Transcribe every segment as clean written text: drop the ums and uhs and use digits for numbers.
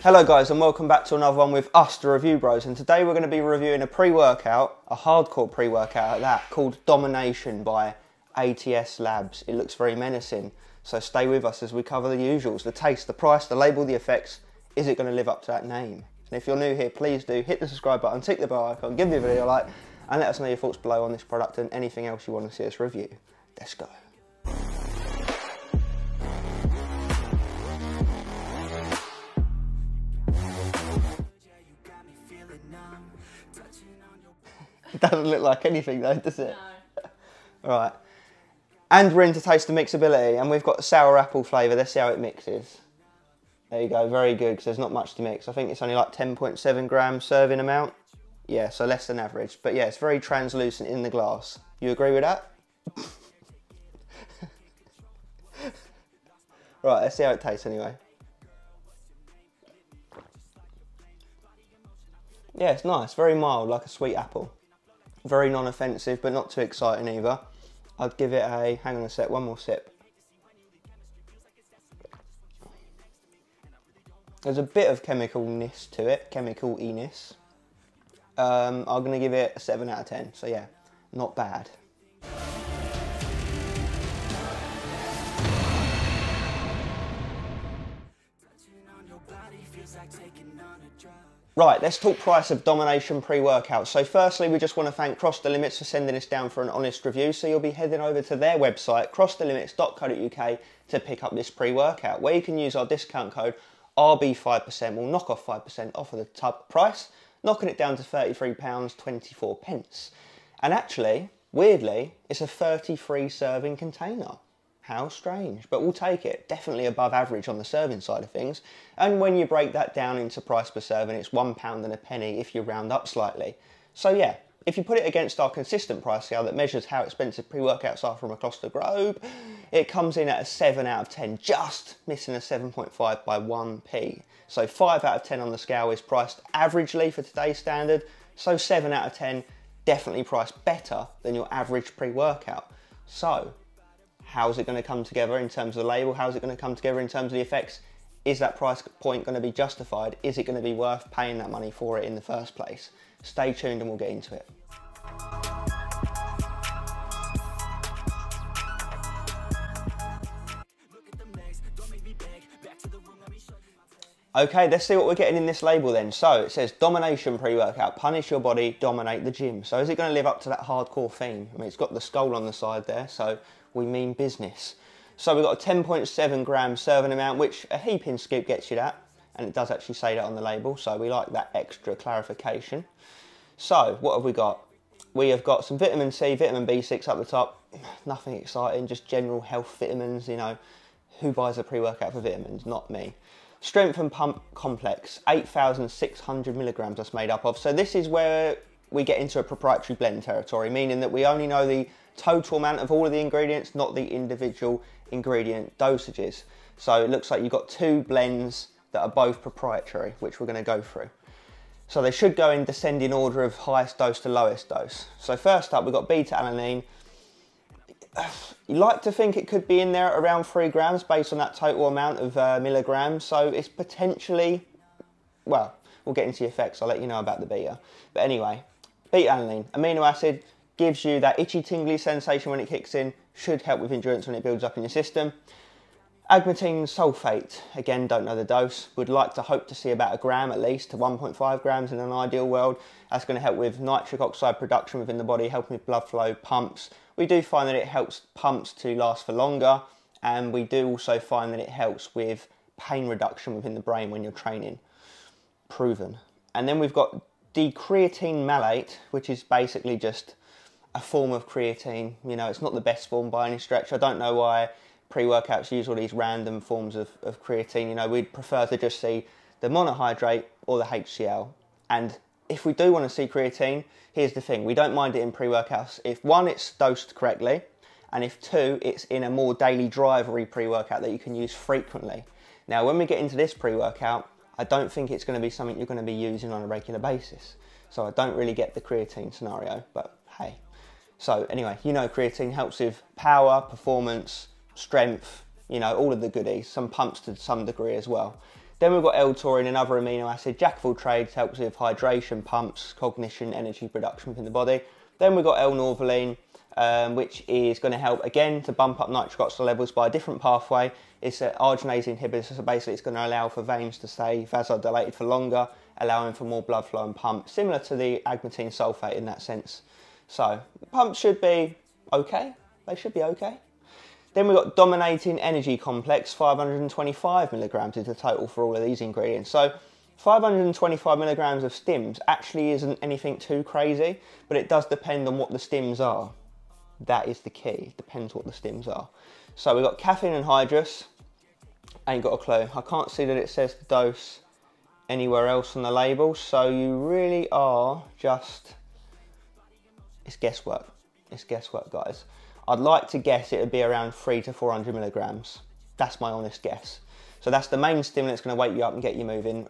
Hello guys and welcome back to another one with us, the Review Bros, and today we're going to be reviewing a pre-workout, a hardcore pre-workout at that, called Domination by ATS Labs. It looks very menacing, so stay with us as we cover the usuals, the taste, the price, the label, the effects. Is it going to live up to that name? And if you're new here, please do hit the subscribe button, tick the bell icon, give the video a like, and let us know your thoughts below on this product and anything else you want to see us review. Let's go. It doesn't look like anything though, does it? No. Right. And we're into taste and mixability, and we've got sour apple flavour. Let's see how it mixes. There you go, very good, because there's not much to mix. I think it's only like 10.7 grams serving amount. Yeah, so less than average. But yeah, it's very translucent in the glass. You agree with that? Right, let's see how it tastes anyway. Yeah, it's nice, very mild, like a sweet apple. Very non-offensive, but not too exciting either. I'd give it a, hang on a sec, one more sip. There's a bit of chemicalness to it, chemical-iness. I'm going to give it a 7 out of 10, so yeah, not bad. Right, let's talk price of Domination pre-workout. So firstly, we just want to thank Cross the Limits for sending us down for an honest review. So you'll be heading over to their website, crossthelimits.co.uk, to pick up this pre-workout, where you can use our discount code RB5%. We'll knock off 5% off of the tub price, knocking it down to £33.24. And actually, weirdly, it's a 33 serving container. How strange, but we'll take it. Definitely above average on the serving side of things. And when you break that down into price per serving, it's £1 and a penny if you round up slightly. So yeah, if you put it against our consistent price scale that measures how expensive pre-workouts are from across the globe, it comes in at a 7 out of 10, just missing a 7.5 by 1p. So 5 out of 10 on the scale is priced averagely for today's standard, so 7 out of 10, definitely priced better than your average pre-workout. So, how's it going to come together in terms of the label? How's it going to come together in terms of the effects? Is that price point going to be justified? Is it going to be worth paying that money for it in the first place? Stay tuned and we'll get into it. Okay, let's see what we're getting in this label then. So it says Domination pre-workout, punish your body, dominate the gym. So is it going to live up to that hardcore theme? I mean, it's got the skull on the side there, so we mean business. So we've got a 10.7 gram serving amount, which a heaping scoop gets you that. And it does actually say that on the label, so we like that extra clarification. So what have we got? We have got some vitamin C, vitamin B6 up the top. Nothing exciting, just general health vitamins, you know. Who buys a pre-workout for vitamins? Not me. Strength and Pump Complex, 8,600 milligrams that's made up of. So this is where we get into a proprietary blend territory, meaning that we only know the total amount of all of the ingredients, not the individual ingredient dosages. So it looks like you've got two blends that are both proprietary, which we're going to go through. So they should go in descending order of highest dose to lowest dose. So first up, we've got beta-alanine. You like to think it could be in there at around 3 grams based on that total amount of milligrams. So it's potentially, well, we'll get into the effects. I'll let you know about the beta. But anyway, beta-alanine, amino acid, gives you that itchy tingly sensation when it kicks in, should help with endurance when it builds up in your system. Agmatine sulfate, again, don't know the dose, would like to hope to see about 1 gram at least to 1.5 grams in an ideal world. That's going to help with nitric oxide production within the body, helping with blood flow, pumps. We do find that it helps pumps to last for longer, and we do also find that it helps with pain reduction within the brain when you're training. Proven. And then we've got decreatine malate, which is basically just a form of creatine. You know, it's not the best form by any stretch. I don't know why pre-workouts use all these random forms of creatine. You know, we'd prefer to just see the monohydrate or the HCl. And if we do want to see creatine, here's the thing. We don't mind it in pre-workouts if 1, it's dosed correctly, and if 2, it's in a more daily drivery pre-workout that you can use frequently. Now, when we get into this pre-workout, I don't think it's going to be something you're going to be using on a regular basis. So I don't really get the creatine scenario, but hey. So anyway, you know creatine helps with power, performance, strength, you know, all of the goodies, some pumps to some degree as well. Then we've got L-taurine, another amino acid, jack of all trades, helps with hydration, pumps, cognition, energy production within the body. Then we've got L-norvaline, which is going to help again to bump up nitric oxide levels by a different pathway. It's an arginase inhibitor, so basically it's going to allow for veins to stay vasodilated for longer, allowing for more blood flow and pump, similar to the agmatine sulfate in that sense. So the pumps should be okay. They should be okay. Then we've got Dominating Energy Complex, 525 milligrams is the total for all of these ingredients. So 525 milligrams of stims actually isn't anything too crazy, but it does depend on what the stims are. That is the key. It depends what the stims are. So we've got caffeine anhydrous. Ain't got a clue. I can't see that it says the dose anywhere else on the label, so you really are just... It's guesswork. It's guesswork, guys. I'd like to guess it would be around 300 to 400 milligrams. That's my honest guess. So that's the main stimulant that's going to wake you up and get you moving.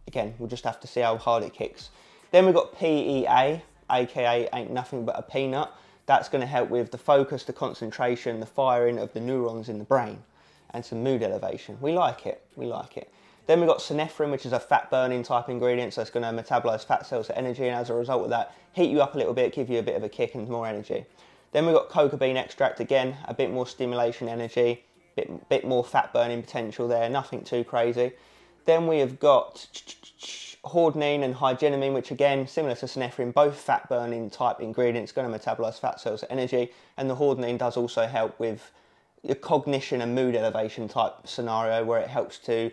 Again, we'll just have to see how hard it kicks. Then we've got PEA, aka ain't nothing but a peanut. That's going to help with the focus, the concentration, the firing of the neurons in the brain, and some mood elevation. We like it, we like it. Then we've got synephrine, which is a fat burning type ingredient, so it's going to metabolize fat cells to energy, and as a result of that, heat you up a little bit, give you a bit of a kick and more energy. Then we've got coca bean extract, again, a bit more stimulation energy, bit more fat burning potential there, nothing too crazy. Then we have got hordenine and hygenamine, which again, similar to synephrine, both fat burning type ingredients, going to metabolize fat cells to energy, and the hordenine does also help with the cognition and mood elevation type scenario, where it helps to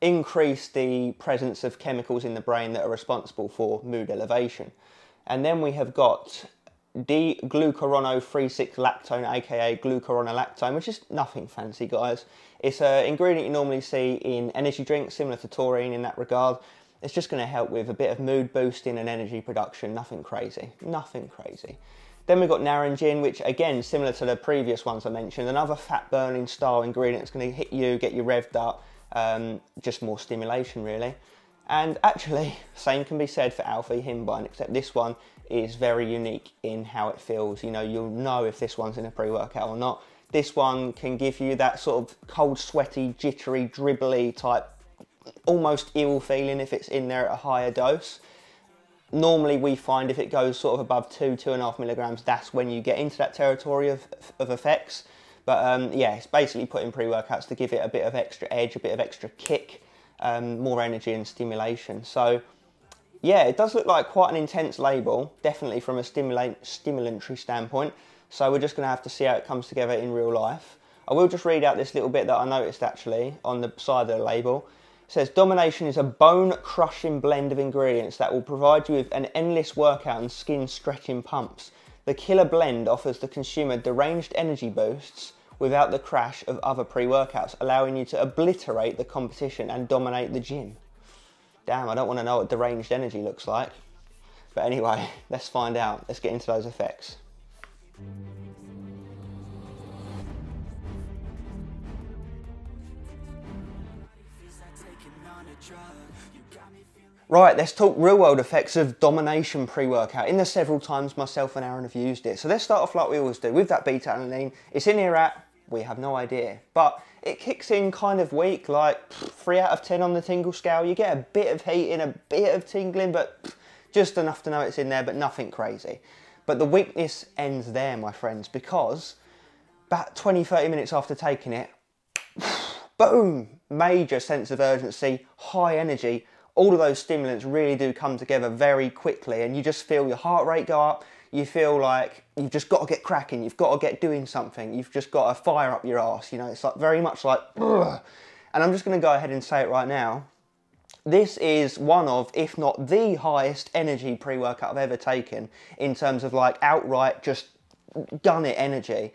increase the presence of chemicals in the brain that are responsible for mood elevation. And then we have got D-glucuronolactone, aka glucuronolactone, which is nothing fancy, guys. It's an ingredient you normally see in energy drinks, similar to taurine in that regard. It's just going to help with a bit of mood boosting and energy production, nothing crazy, nothing crazy. Then we've got naringin, which again, similar to the previous ones I mentioned, another fat burning style ingredient that's going to hit you, get you revved up, just more stimulation really. And actually, same can be said for alpha-hembine, except this one is very unique in how it feels. You know, you'll know if this one's in a pre-workout or not. This one can give you that sort of cold, sweaty, jittery, dribbly type, almost ill feeling if it's in there at a higher dose. Normally we find if it goes sort of above 2.5 milligrams, that's when you get into that territory of effects. But yeah, it's basically put in pre-workouts to give it a bit of extra edge, a bit of extra kick, more energy and stimulation. So yeah, it does look like quite an intense label, definitely from a stimulatory standpoint. So we're just going to have to see how it comes together in real life. I will just read out this little bit that I noticed actually on the side of the label. It says, Domination is a bone-crushing blend of ingredients that will provide you with an endless workout and skin-stretching pumps. The killer blend offers the consumer deranged energy boosts without the crash of other pre-workouts, allowing you to obliterate the competition and dominate the gym. Damn, I don't want to know what deranged energy looks like. But anyway, let's find out. Let's get into those effects. Right, let's talk real world effects of Domination pre-workout. In the several times myself and Aaron have used it. So let's start off like we always do with that beta-alanine. It's in here at, we have no idea, but it kicks in kind of weak, like 3 out of 10 on the tingle scale. You get a bit of heat and a bit of tingling, but just enough to know it's in there, but nothing crazy. But the weakness ends there, my friends, because about 20-30 minutes after taking it, boom, major sense of urgency, high energy. All of those stimulants really do come together very quickly, and you just feel your heart rate go up. You feel like you've just got to get cracking. You've got to get doing something. You've just got to fire up your arse. You know, it's like very much like, ugh. And I'm just going to go ahead and say it right now. This is one of, if not the highest energy pre-workout I've ever taken in terms of like outright just gun it energy.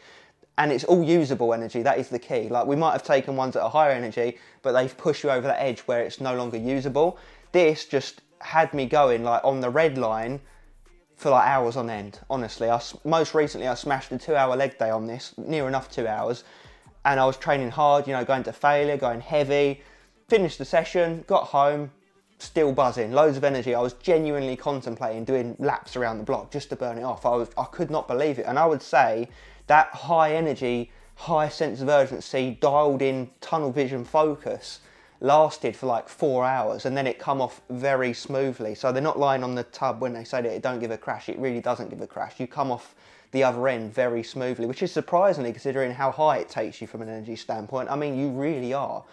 And it's all usable energy, that is the key. Like we might have taken ones that are higher energy, but they've pushed you over that edge where it's no longer usable. This just had me going like on the red line for like hours on end, honestly. Most recently I smashed a 2-hour leg day on this, near enough 2 hours. And I was training hard, you know, going to failure, going heavy. Finished the session, got home, still buzzing, loads of energy. I was genuinely contemplating doing laps around the block just to burn it off. I could not believe it. And I would say that high energy, high sense of urgency, dialed in tunnel vision focus lasted for like 4 hours, and then it come off very smoothly. So they're not lying on the tub when they say that it don't give a crash. It really doesn't give a crash. You come off the other end very smoothly, which is surprisingly considering how high it takes you from an energy standpoint. I mean, you really are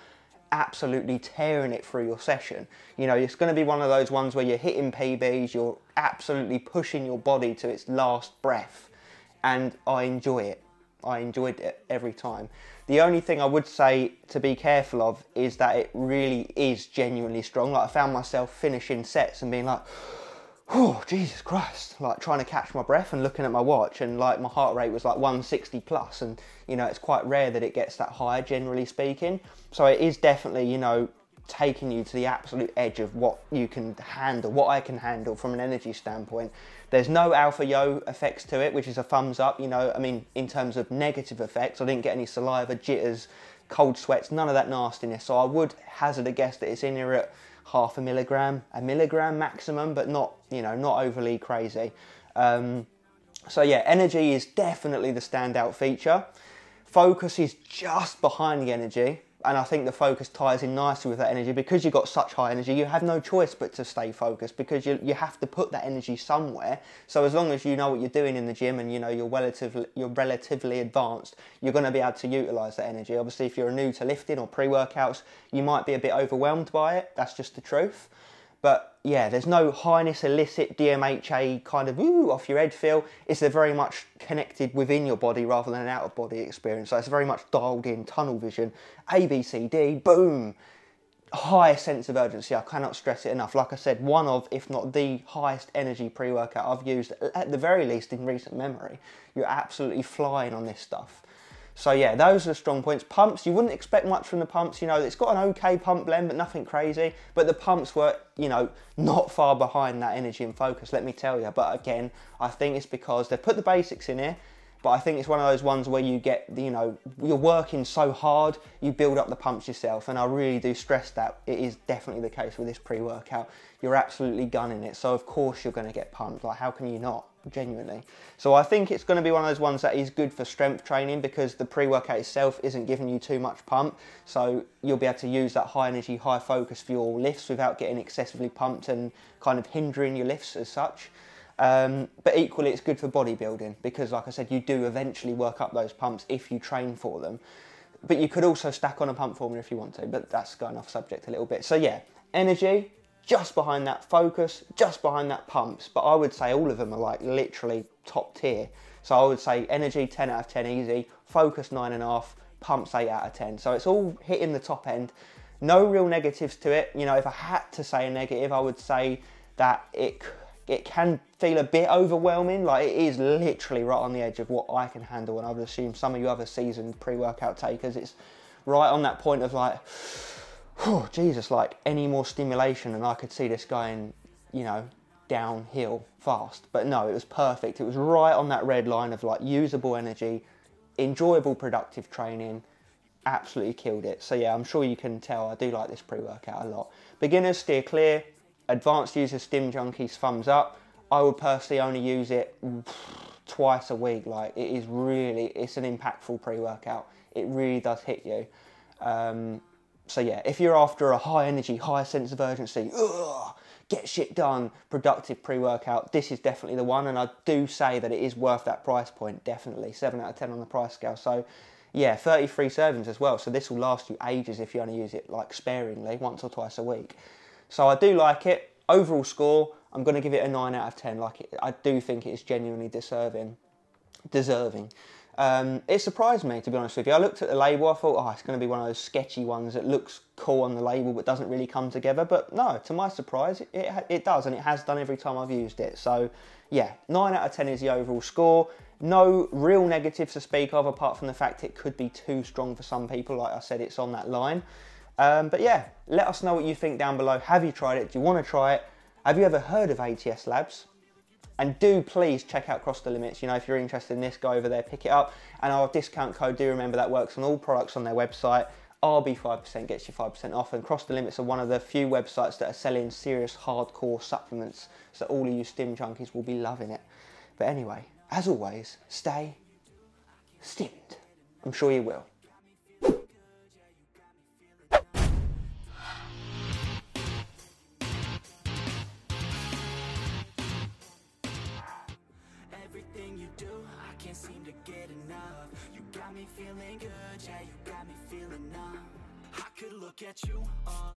absolutely tearing it through your session. You know, it's going to be one of those ones where you're hitting PBs, you're absolutely pushing your body to its last breath, and I enjoy it. I enjoyed it every time. The only thing I would say to be careful of is that it really is genuinely strong. Like, I found myself finishing sets and being like, oh, Jesus Christ, like trying to catch my breath and looking at my watch, and like my heart rate was like 160 plus, and you know, it's quite rare that it gets that high, generally speaking. So it is definitely, you know, taking you to the absolute edge of what you can handle, what I can handle from an energy standpoint. There's no alpha yo effects to it, which is a thumbs up. You know, I mean, in terms of negative effects, I didn't get any saliva, jitters, cold sweats, none of that nastiness. So I would hazard a guess that it's in here at half a milligram maximum, but not, you know, not overly crazy. So yeah, energy is definitely the standout feature. Focus is just behind the energy, and I think the focus ties in nicely with that energy. Because you've got such high energy, you have no choice but to stay focused, because you have to put that energy somewhere. So as long as you know what you're doing in the gym, and you know you're relatively advanced, you're going to be able to utilise that energy. Obviously, if you're new to lifting or pre-workouts, you might be a bit overwhelmed by it. That's just the truth. But yeah, there's no highness, illicit, DMHA kind of ooh, off your head feel. It's a very much connected within your body rather than an out of body experience. So it's very much dialed in, tunnel vision, A, B, C, D, boom. High sense of urgency, I cannot stress it enough. Like I said, one of, if not the highest energy pre-workout I've used, at the very least in recent memory. You're absolutely flying on this stuff. So yeah, those are the strong points. Pumps, you wouldn't expect much from the pumps. You know, it's got an okay pump blend, but nothing crazy. But the pumps were, you know, not far behind that energy and focus, let me tell you. But again, I think it's because they've put the basics in here, but I think it's one of those ones where you get, you know, you're working so hard, you build up the pumps yourself. And I really do stress that it is definitely the case with this pre-workout. You're absolutely gunning it. So of course you're going to get pumped. Like, how can you not? Genuinely. So I think it's going to be one of those ones that is good for strength training, because the pre-workout itself isn't giving you too much pump, so you'll be able to use that high energy, high focus for your lifts without getting excessively pumped and kind of hindering your lifts as such. But equally it's good for bodybuilding, because like I said, you do eventually work up those pumps if you train for them. But you could also stack on a pump formula if you want to, but that's going off subject a little bit. So yeah, energy just behind that, focus just behind that, pumps. But I would say all of them are like literally top tier. So I would say energy 10 out of 10 easy, focus 9.5, pumps 8 out of 10. So it's all hitting the top end. No real negatives to it. You know, if I had to say a negative, I would say that it can feel a bit overwhelming. Like, it is literally right on the edge of what I can handle, and I would assume some of you other seasoned pre-workout takers, it's right on that point of like, oh, Jesus, like any more stimulation and I could see this going, you know, downhill fast. But no, it was perfect. It was right on that red line of like usable energy, enjoyable, productive training. Absolutely killed it. So yeah, I'm sure you can tell I do like this pre-workout a lot. Beginners, steer clear. Advanced users, Stim Junkies, thumbs up. I would personally only use it twice a week. Like, it is really, it's an impactful pre-workout. It really does hit you. So yeah, if you're after a high energy, high sense of urgency, get shit done, productive pre-workout, this is definitely the one. And I do say that it is worth that price point, definitely. 7 out of 10 on the price scale. So yeah, 33 servings as well. So this will last you ages if you only use it like sparingly, once or twice a week. So I do like it. Overall score, I'm going to give it a 9 out of 10. Like, I do think it is genuinely deserving. It surprised me, to be honest with you. I looked at the label, I thought, oh, it's going to be one of those sketchy ones that looks cool on the label but doesn't really come together. But no, to my surprise, it does, and it has done every time I've used it. So yeah, 9 out of 10 is the overall score. No real negatives to speak of, apart from the fact it could be too strong for some people. Like I said, it's on that line. But yeah, let us know what you think down below. Have you tried it? Do you want to try it? Have you ever heard of ATS Labs? And do please check out Cross the Limits. You know, if you're interested in this, go over there, pick it up. And our discount code, do remember that works on all products on their website. RB5% gets you 5% off. And Cross the Limits are one of the few websites that are selling serious hardcore supplements. So all of you Stim Junkies will be loving it. But anyway, as always, stay stimmed. I'm sure you will. get enough. You got me feeling good, yeah, you got me feeling numb. I could look at you all